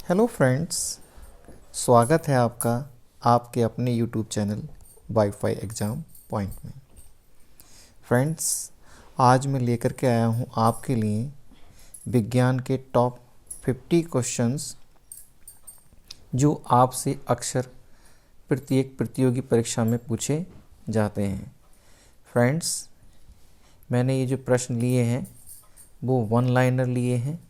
Hello friends, स्वागत है आपका आपके अपने YouTube channel wifi exam point में। फ्रेंड्स, आज मैं लेकर के आया हूँ आपके लिए विज्ञान के टॉप 50 क्वेश्चंस जो आपसे अक्सर प्रत्येक प्रतियोगी परीक्षा में पूछे जाते हैं। फ्रेंड्स, मैंने ये जो प्रश्न लिए हैं वो वन लाइनर लिए हैं,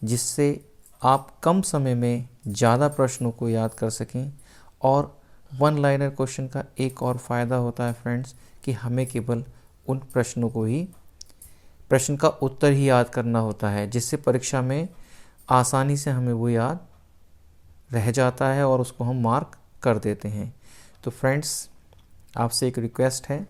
जिससे आप कम समय में ज़्यादा प्रश्नों को याद कर सकें। और वन लाइनर क्वेश्चन का एक और फ़ायदा होता है फ्रेंड्स कि हमें केवल उन प्रश्न का उत्तर ही याद करना होता है, जिससे परीक्षा में आसानी से हमें वो याद रह जाता है और उसको हम मार्क कर देते हैं। तो फ्रेंड्स, आपसे एक रिक्वेस्ट है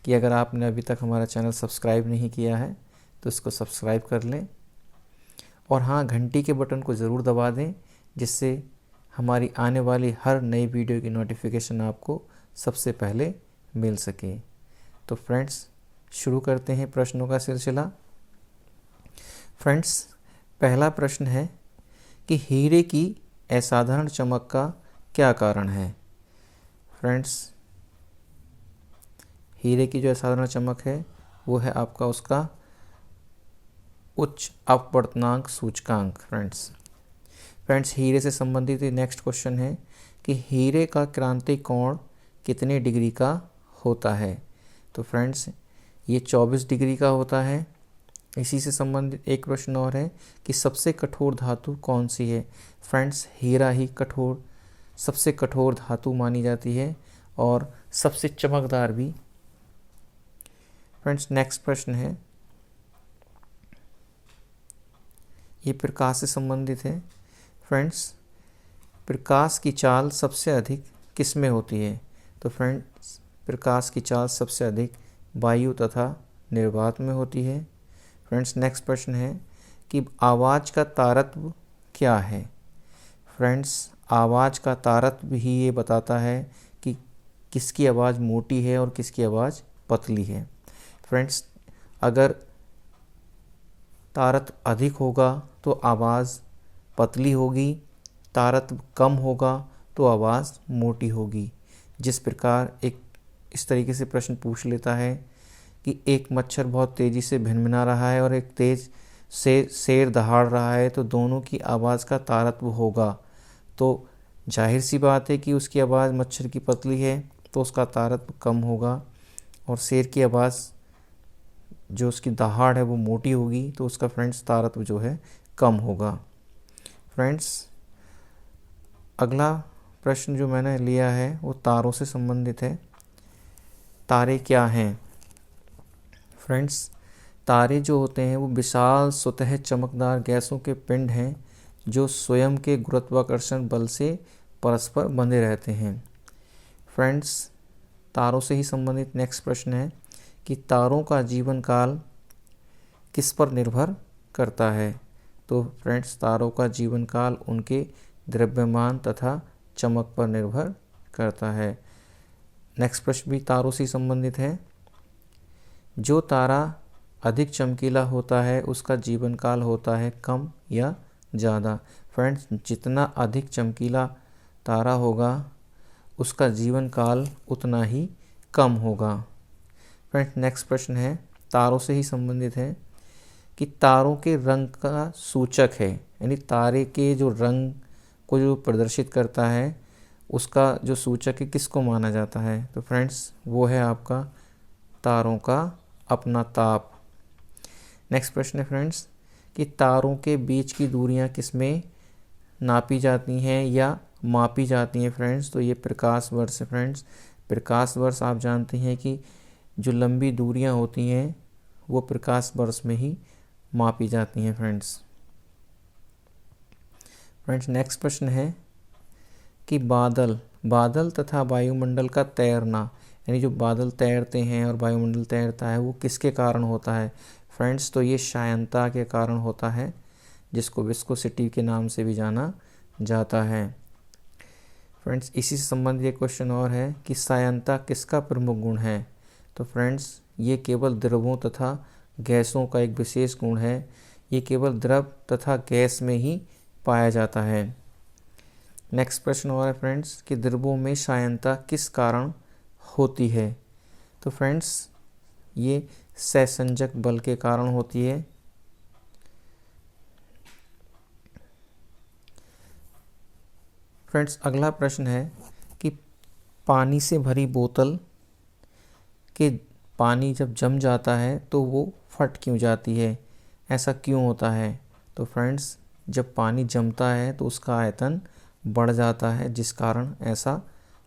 कि अगर आपने अभी तक हमारा चैनल सब्सक्राइब नहीं किया है तो इसको सब्सक्राइब कर लें, और हाँ, घंटी के बटन को ज़रूर दबा दें, जिससे हमारी आने वाली हर नई वीडियो की नोटिफिकेशन आपको सबसे पहले मिल सके। तो फ्रेंड्स, शुरू करते हैं प्रश्नों का सिलसिला। फ्रेंड्स, पहला प्रश्न है कि हीरे की असाधारण चमक का क्या कारण है। फ्रेंड्स, हीरे की जो असाधारण चमक है वो है आपका उसका उच्च अपवर्तनांक सूचकांक। फ्रेंड्स, हीरे से संबंधित नेक्स्ट क्वेश्चन है कि हीरे का क्रांति कोण कितने डिग्री का होता है। तो फ्रेंड्स, ये 24 डिग्री का होता है। इसी से संबंधित एक प्रश्न और है कि सबसे कठोर धातु कौन सी है। फ्रेंड्स, हीरा ही सबसे कठोर धातु मानी जाती है और सबसे चमकदार भी। फ्रेंड्स, नेक्स्ट प्रश्न है, ये प्रकाश से संबंधित है। फ्रेंड्स, प्रकाश की चाल सबसे अधिक किस में होती है। तो फ्रेंड्स, प्रकाश की चाल सबसे अधिक वायु तथा निर्वात में होती है। फ्रेंड्स, नेक्स्ट प्रश्न है कि आवाज़ का तारतम्य क्या है। फ्रेंड्स, आवाज़ का तारतम्य ही ये बताता है कि किसकी आवाज़ मोटी है और किसकी आवाज़ पतली है। फ्रेंड्स, अगर तारतम्य अधिक होगा तो आवाज़ पतली होगी, तारतम्य कम होगा तो आवाज़ मोटी होगी। जिस प्रकार इस तरीके से प्रश्न पूछ लेता है कि एक मच्छर बहुत तेज़ी से भिनभिना रहा है और एक तेज़ से शेर दहाड़ रहा है, तो दोनों की आवाज़ का तारतम्य होगा। तो जाहिर सी बात है कि उसकी आवाज़ मच्छर की पतली है तो उसका तारतम्य कम होगा, और शेर की आवाज़ जो उसकी दहाड़ है वो मोटी होगी तो उसका फ्रेंड्स तारतम्य जो है कम होगा। फ्रेंड्स, अगला प्रश्न जो मैंने लिया है वो तारों से संबंधित है। तारे क्या हैं। फ्रेंड्स, तारे जो होते हैं वो विशाल स्वतः चमकदार गैसों के पिंड हैं जो स्वयं के गुरुत्वाकर्षण बल से परस्पर बंधे रहते हैं। फ्रेंड्स, तारों से ही संबंधित नेक्स्ट प्रश्न है कि तारों का जीवन काल किस पर निर्भर करता है। तो फ्रेंड्स, तारों का जीवन काल उनके द्रव्यमान तथा चमक पर निर्भर करता है। नेक्स्ट प्रश्न भी तारों से संबंधित है। जो तारा अधिक चमकीला होता है उसका जीवन काल होता है कम या ज़्यादा। फ्रेंड्स, जितना अधिक चमकीला तारा होगा उसका जीवन काल उतना ही कम होगा। फ्रेंड्स, नेक्स्ट प्रश्न है तारों से ही संबंधित है कि तारों के रंग का सूचक है, यानी तारे के जो रंग को जो प्रदर्शित करता है उसका जो सूचक है किसको माना जाता है। तो फ्रेंड्स, वो है आपका तारों का अपना ताप। नेक्स्ट प्रश्न है फ्रेंड्स कि तारों के बीच की दूरियां किसमें नापी जाती हैं या मापी जाती हैं। फ्रेंड्स, तो ये प्रकाश वर्ष है। फ्रेंड्स, प्रकाश वर्ष आप जानते हैं कि जो लंबी दूरियां होती हैं वो प्रकाश वर्ष में ही मापी जाती हैं। फ्रेंड्स, नेक्स्ट प्रश्न है कि बादल तथा वायुमंडल का तैरना, यानी जो बादल तैरते हैं और वायुमंडल तैरता है वो किसके कारण होता है। फ्रेंड्स, तो ये श्यानता के कारण होता है, जिसको विस्कोसिटी के नाम से भी जाना जाता है। फ्रेंड्स, इसी से संबंधित एक क्वेश्चन और है कि श्यानता किसका प्रमुख गुण है। तो फ्रेंड्स, ये केवल द्रवों तथा गैसों का एक विशेष गुण है। ये केवल द्रव तथा गैस में ही पाया जाता है। नेक्स्ट प्रश्न और है फ्रेंड्स कि द्रवों में क्षारीयता किस कारण होती है। तो फ्रेंड्स ये सहसंजक बल के कारण होती है। फ्रेंड्स अगला प्रश्न है कि पानी से भरी बोतल के पानी जब जम जाता है तो वो फट क्यों जाती है, ऐसा क्यों होता है। तो फ्रेंड्स जब पानी जमता है तो उसका आयतन बढ़ जाता है, जिस कारण ऐसा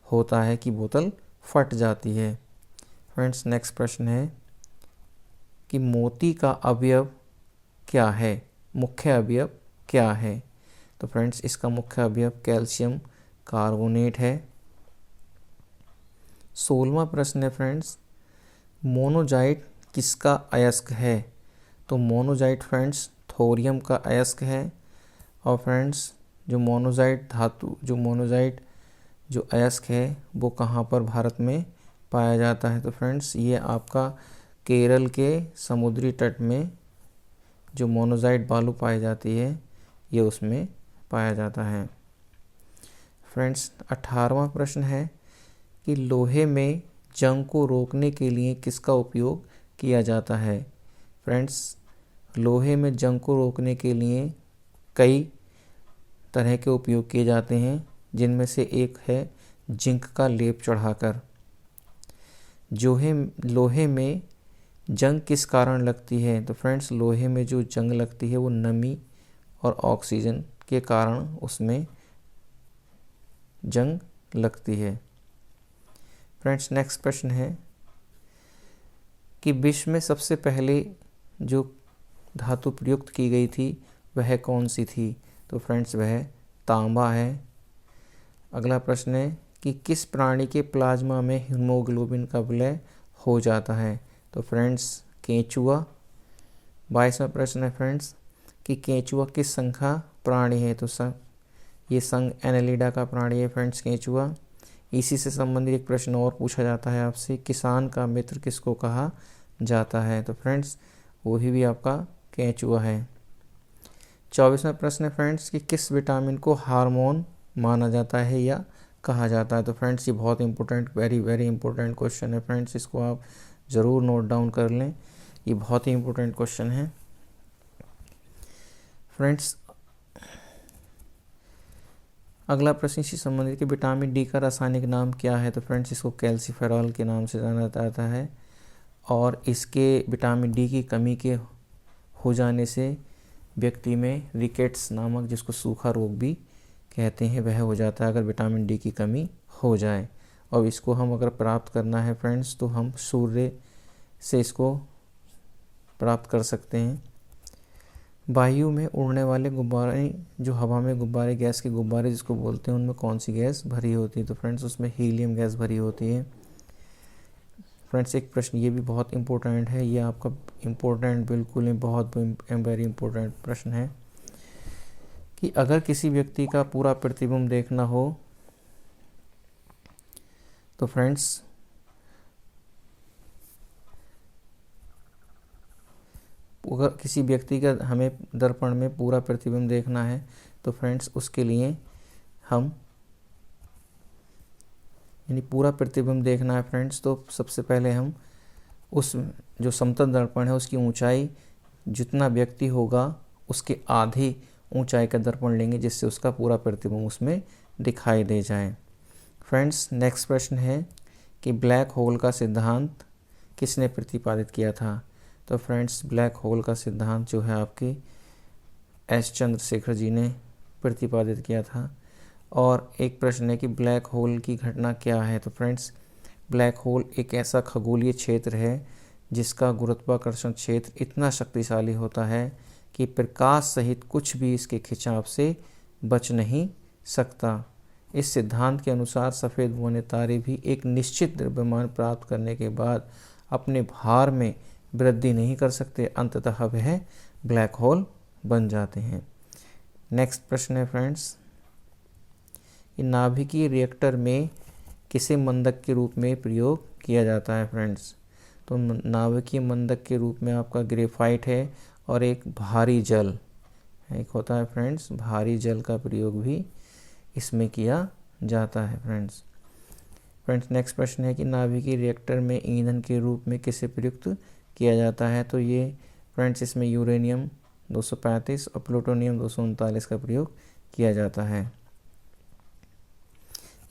होता है कि बोतल फट जाती है। फ्रेंड्स नेक्स्ट प्रश्न है कि मोती का अवयव क्या है, मुख्य अवयव क्या है। तो फ्रेंड्स इसका मुख्य अवयव कैल्शियम कार्बोनेट है। 16वां प्रश्न है फ्रेंड्स, मोनोजाइट किसका अयस्क है। तो मोनोजाइट फ्रेंड्स थोरियम का अयस्क है। और फ्रेंड्स जो मोनोजाइट जो अयस्क है वो कहाँ पर भारत में पाया जाता है। तो फ्रेंड्स ये आपका केरल के समुद्री तट में जो मोनोजाइट बालू पाई जाती है ये उसमें पाया जाता है। फ्रेंड्स 18वां प्रश्न है कि लोहे में जंग को रोकने के लिए किसका उपयोग किया जाता है। फ्रेंड्स लोहे में जंग को रोकने के लिए कई तरह के उपयोग किए जाते हैं, जिनमें से एक है जिंक का लेप चढ़ाकर। लोहे में जंग किस कारण लगती है। तो फ्रेंड्स लोहे में जो जंग लगती है वो नमी और ऑक्सीजन के कारण उसमें जंग लगती है। फ्रेंड्स नेक्स्ट प्रश्न है कि विश्व में सबसे पहले जो धातु प्रयुक्त की गई थी वह कौन सी थी। तो फ्रेंड्स वह तांबा है। अगला प्रश्न है कि किस प्राणी के प्लाज्मा में हीमोग्लोबिन का विलय हो जाता है। तो फ्रेंड्स केंचुआ। 22वां प्रश्न है फ्रेंड्स कि केंचुआ किस संघ का प्राणी है। तो ये संघ एनेलिडा का प्राणी है फ्रेंड्स केंचुआ। इसी से संबंधित एक प्रश्न और पूछा जाता है आपसे, किसान का मित्र किसको कहा जाता है। तो फ्रेंड्स वही भी आपका केंचुआ है। 24वां प्रश्न है फ्रेंड्स कि किस विटामिन को हार्मोन माना जाता है या कहा जाता है। तो फ्रेंड्स ये बहुत important, very very important question है फ्रेंड्स, इसको आप ज़रूर नोट डाउन कर लें, ये बहुत ही इंपॉर्टेंट क्वेश्चन है। फ्रेंड्स अगला प्रश्न इसी संबंधित कि विटामिन डी का रासायनिक नाम क्या है। तो फ्रेंड्स इसको कैल्सिफेरॉल के नाम से जाना जाता है। और इसके विटामिन डी की कमी के हो जाने से व्यक्ति में रिकेट्स नामक, जिसको सूखा रोग भी कहते हैं, वह हो जाता है अगर विटामिन डी की कमी हो जाए। और इसको हम अगर प्राप्त करना है फ्रेंड्स तो हम सूर्य से इसको प्राप्त कर सकते हैं। वायु में उड़ने वाले गुब्बारे, जो हवा में गुब्बारे, गैस के गुब्बारे जिसको बोलते हैं, उनमें कौन सी गैस भरी होती है। तो फ्रेंड्स उसमें हीलियम गैस भरी होती है। फ्रेंड्स एक प्रश्न ये भी बहुत इंपॉर्टेंट है, ये आपका इम्पोर्टेंट बिल्कुल ही बहुत वेरी इंपॉर्टेंट प्रश्न है कि अगर किसी व्यक्ति का पूरा प्रतिबिंब देखना हो तो फ्रेंड्स अगर किसी व्यक्ति का हमें दर्पण में पूरा प्रतिबिंब देखना है तो फ्रेंड्स उसके लिए हम यानी पूरा प्रतिबिंब देखना है फ्रेंड्स, तो सबसे पहले हम उस जो समतल दर्पण है उसकी ऊंचाई जितना व्यक्ति होगा उसके आधी ऊंचाई का दर्पण लेंगे, जिससे उसका पूरा प्रतिबिंब उसमें दिखाई दे जाए। फ्रेंड्स नेक्स्ट प्रश्न है कि ब्लैक होल का सिद्धांत किसने प्रतिपादित किया था। तो फ्रेंड्स ब्लैक होल का सिद्धांत जो है आपके एस चंद्रशेखर जी ने प्रतिपादित किया था। और एक प्रश्न है कि ब्लैक होल की घटना क्या है। तो फ्रेंड्स ब्लैक होल एक ऐसा खगोलीय क्षेत्र है जिसका गुरुत्वाकर्षण क्षेत्र इतना शक्तिशाली होता है कि प्रकाश सहित कुछ भी इसके खिंचाव से बच नहीं सकता। इस सिद्धांत के अनुसार सफ़ेद बौने तारे भी एक निश्चित द्रव्यमान प्राप्त करने के बाद अपने भार में वृद्धि नहीं कर सकते, अंततः वह ब्लैक होल बन जाते हैं। नेक्स्ट प्रश्न है फ्रेंड्स कि नाभिकीय रिएक्टर में किसे मंदक के रूप में प्रयोग किया जाता है। फ्रेंड्स तो नाभिकीय मंदक के रूप में आपका ग्रेफाइट है और एक भारी जल एक होता है फ्रेंड्स भारी जल का प्रयोग भी इसमें किया जाता है फ्रेंड्स। नेक्स्ट प्रश्न है कि नाभिकीय रिएक्टर में ईंधन के रूप में किसे प्रयुक्त किया जाता है? तो ये फ्रेंड्स इसमें यूरेनियम 235 और प्लूटोनियम 239 का प्रयोग किया जाता है।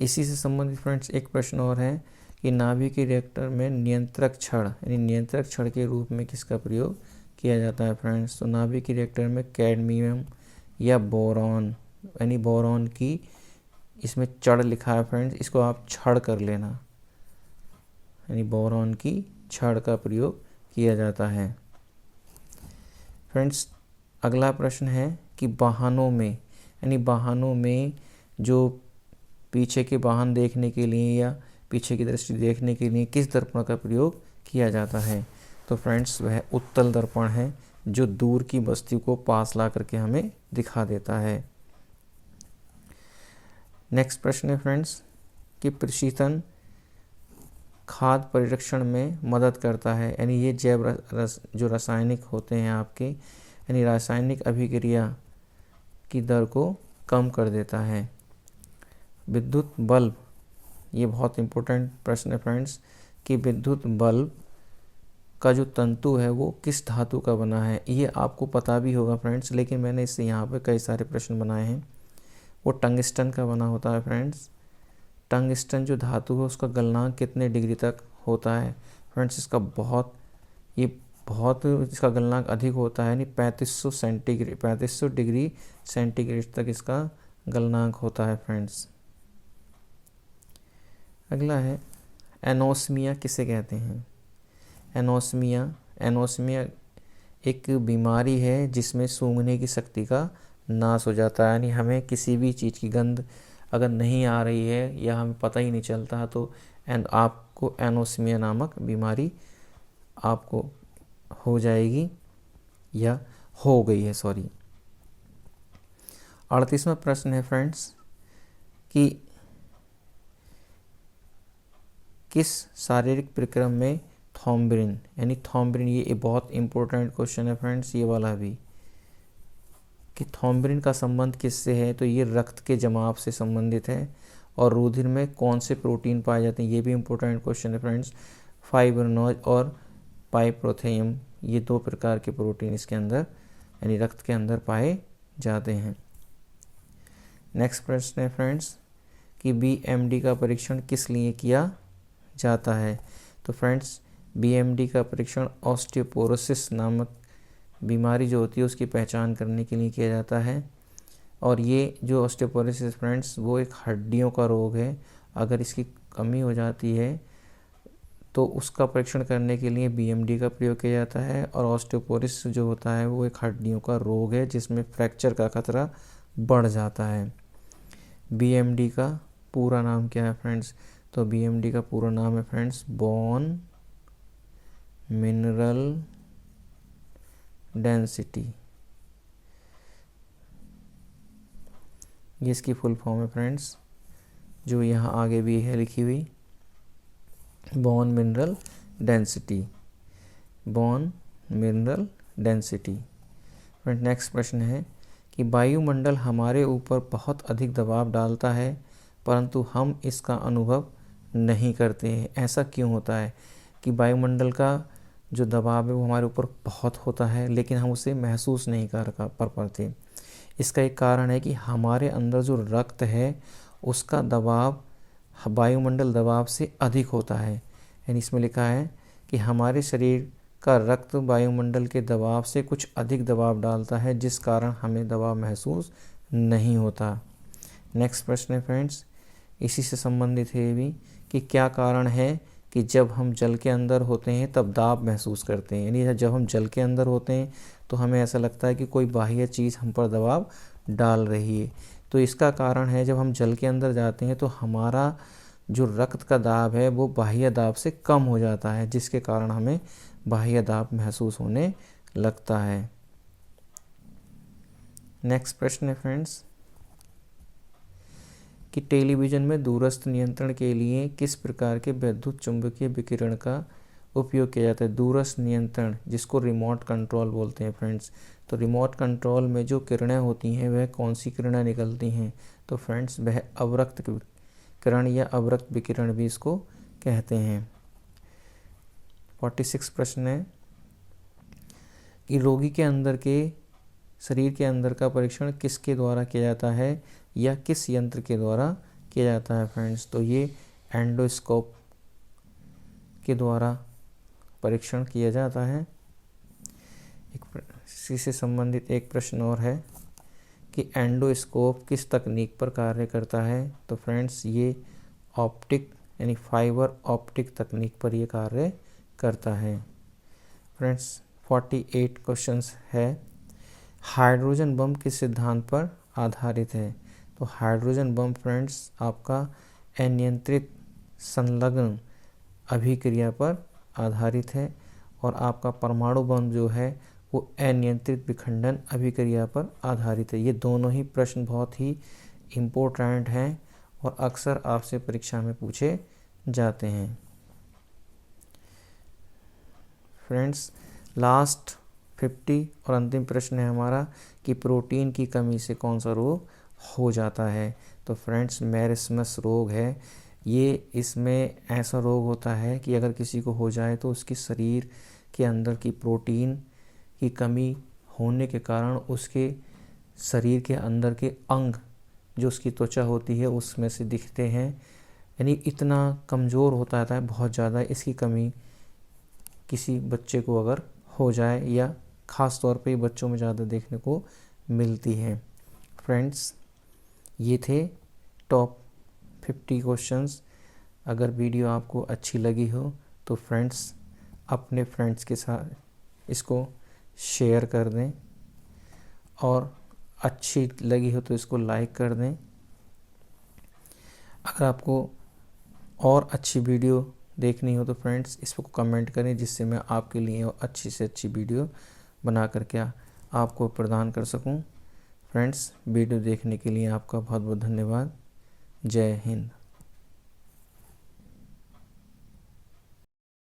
इसी से संबंधित फ्रेंड्स एक प्रश्न और है कि नाभिकीय रिएक्टर में नियंत्रक छड़ यानी नियंत्रक छड़ के रूप में किसका प्रयोग किया जाता है फ्रेंड्स? तो नाभिकीय रिएक्टर में कैडमियम या बोरॉन यानी बोरॉन की इसमें छड़ लिखा है फ्रेंड्स, इसको आप छड़ कर लेना, यानी बोरॉन की छड़ का प्रयोग किया जाता है। फ्रेंड्स अगला प्रश्न है कि वाहनों में यानी वाहनों में जो पीछे के वाहन देखने के लिए या पीछे की दृष्टि देखने के लिए किस दर्पण का प्रयोग किया जाता है? तो फ्रेंड्स वह उत्तल दर्पण है जो दूर की वस्तु को पास ला करके हमें दिखा देता है। नेक्स्ट प्रश्न है फ्रेंड्स कि प्रशीतन खाद्य परिरक्षण में मदद करता है, यानी ये जैव जो रासायनिक होते हैं आपके यानी रासायनिक अभिक्रिया की दर को कम कर देता है। विद्युत बल्ब, ये बहुत इम्पोर्टेंट प्रश्न है फ्रेंड्स कि विद्युत बल्ब का जो तंतु है वो किस धातु का बना है? ये आपको पता भी होगा फ्रेंड्स, लेकिन मैंने इससे यहाँ पे कई सारे प्रश्न बनाए हैं। वो टंगस्टन का बना होता है फ्रेंड्स। टंगस्टन जो धातु है उसका गलनांक कितने डिग्री तक होता है? फ्रेंड्स इसका बहुत इसका गलनांक अधिक होता है, यानी 3500 डिग्री सेंटीग्रेड तक इसका गलनांक होता है फ्रेंड्स। अगला है एनोस्मिया किसे कहते हैं? एनोस्मिया एक बीमारी है जिसमें सूंघने की शक्ति का नाश हो जाता है, यानी हमें किसी भी चीज़ की गंध अगर नहीं आ रही है या हमें पता ही नहीं चलता तो आपको एनोस्मिया नामक बीमारी आपको हो जाएगी या हो गई है, सॉरी। 38वां प्रश्न है फ्रेंड्स कि किस शारीरिक प्रक्रम में थॉम्ब्रिन यानी थॉम्ब्रिन, ये बहुत इंपॉर्टेंट क्वेश्चन है फ्रेंड्स ये वाला भी, कि थॉम्ब्रिन का संबंध किससे है? तो ये रक्त के जमाव से संबंधित है। और रुधिर में कौन से प्रोटीन पाए जाते हैं? ये भी इंपॉर्टेंट क्वेश्चन है फ्रेंड्स। फाइब्रिनोज और पाइप्रोथेयम, ये दो प्रकार के प्रोटीन इसके अंदर यानी रक्त के अंदर पाए जाते हैं। नेक्स्ट प्रश्न है फ्रेंड्स कि बीएमडी का परीक्षण किस लिए किया जाता है? तो फ्रेंड्स बीएमडी का परीक्षण ऑस्टियोपोरोसिस नामक बीमारी जो होती है उसकी पहचान करने के लिए किया जाता है। और ये जो ऑस्टियोपोरोसिस फ्रेंड्स वो एक हड्डियों का रोग है, अगर इसकी कमी हो जाती है तो उसका परीक्षण करने के लिए बीएमडी का प्रयोग किया जाता है। और ऑस्टियोपोरोसिस जो होता है वो एक हड्डियों का रोग है जिसमें फ्रैक्चर का खतरा बढ़ जाता है। बीएमडी का पूरा नाम क्या है फ्रेंड्स? तो बीएमडी का पूरा नाम है फ्रेंड्स बोन मिनरल डेंसिटी, ये इसकी फुल फॉर्म है फ्रेंड्स, जो यहाँ आगे भी है लिखी हुई, bone mineral density. Friend next प्रश्न है कि वायुमंडल हमारे ऊपर बहुत अधिक दबाव डालता है परंतु हम इसका अनुभव नहीं करते हैं। ऐसा क्यों होता है कि वायुमंडल का जो दबाव है वो हमारे ऊपर बहुत होता है लेकिन हम उसे महसूस नहीं कर पाते? इसका एक कारण है कि हमारे अंदर जो रक्त है उसका दबाव वायुमंडल दबाव से अधिक होता है। यानी इसमें लिखा है कि हमारे शरीर का रक्त वायुमंडल के दबाव से कुछ अधिक दबाव डालता है जिस कारण हमें दबाव महसूस नहीं होता। नेक्स्ट प्रश्न है फ्रेंड्स, इसी से संबंधित है ये भी कि क्या कारण है कि जब हम जल के अंदर होते हैं तब दाब महसूस करते हैं? यानी जब हम जल के अंदर होते हैं तो हमें ऐसा लगता है कि कोई बाह्य चीज़ हम पर दबाव डाल रही है। तो इसका कारण है जब हम जल के अंदर जाते हैं तो हमारा जो रक्त का दाब है वो बाह्य दाब से कम हो जाता है जिसके कारण हमें बाह्य दाब महसूस होने लगता है। नेक्स्ट प्रश्न है फ्रेंड्स कि टेलीविज़न में दूरस्थ नियंत्रण के लिए किस प्रकार के विद्युत चुम्बकीय विकिरण का उपयोग किया जाता है? दूरस्थ नियंत्रण, जिसको रिमोट कंट्रोल बोलते हैं फ्रेंड्स। तो रिमोट कंट्रोल में जो किरणें होती हैं वह कौन सी किरणें निकलती हैं? तो फ्रेंड्स वह अवरक्त किरण या अवरक्त विकिरण भी इसको कहते हैं। 46 प्रश्न है कि रोगी के अंदर के शरीर के अंदर का परीक्षण किसके द्वारा किया जाता है या किस यंत्र के द्वारा किया जाता है फ्रेंड्स? तो ये एंडोस्कोप के द्वारा परीक्षण किया जाता है। इसी से संबंधित एक प्रश्न और है कि एंडोस्कोप किस तकनीक पर कार्य करता है? तो फ्रेंड्स ये ऑप्टिक यानी फाइबर ऑप्टिक तकनीक पर ये कार्य करता है। फ्रेंड्स 48 क्वेश्चंस है, हाइड्रोजन बम किस सिद्धांत पर आधारित है? तो हाइड्रोजन बम फ्रेंड्स आपका अनियंत्रित संलग्न अभिक्रिया पर आधारित है और आपका परमाणु बम जो है वो अनियंत्रित विखंडन अभिक्रिया पर आधारित है। ये दोनों ही प्रश्न बहुत ही इम्पोर्टेंट हैं और अक्सर आपसे परीक्षा में पूछे जाते हैं। फ्रेंड्स लास्ट 50 और अंतिम प्रश्न है हमारा कि प्रोटीन की कमी से कौन सा रोग हो जाता है? तो फ्रेंड्स मेरिस्मस रोग है ये। इसमें ऐसा रोग होता है कि अगर किसी को हो जाए तो उसके शरीर के अंदर की प्रोटीन की कमी होने के कारण उसके शरीर के अंदर के अंग जो उसकी त्वचा होती है उसमें से दिखते हैं, यानी इतना कमज़ोर होता है बहुत ज़्यादा। इसकी कमी किसी बच्चे को अगर हो जाए या ख़ास तौर पे बच्चों में ज़्यादा देखने को मिलती है। फ्रेंड्स ये थे टॉप 50 क्वेश्चंस। अगर वीडियो आपको अच्छी लगी हो तो फ्रेंड्स अपने फ्रेंड्स के साथ इसको शेयर कर दें और अच्छी लगी हो तो इसको लाइक कर दें। अगर आपको और अच्छी वीडियो देखनी हो तो फ्रेंड्स इसको कमेंट करें जिससे मैं आपके लिए अच्छी से अच्छी वीडियो बना करके आपको प्रदान कर सकूं। फ्रेंड्स वीडियो देखने के लिए आपका बहुत बहुत धन्यवाद। जय हिंद।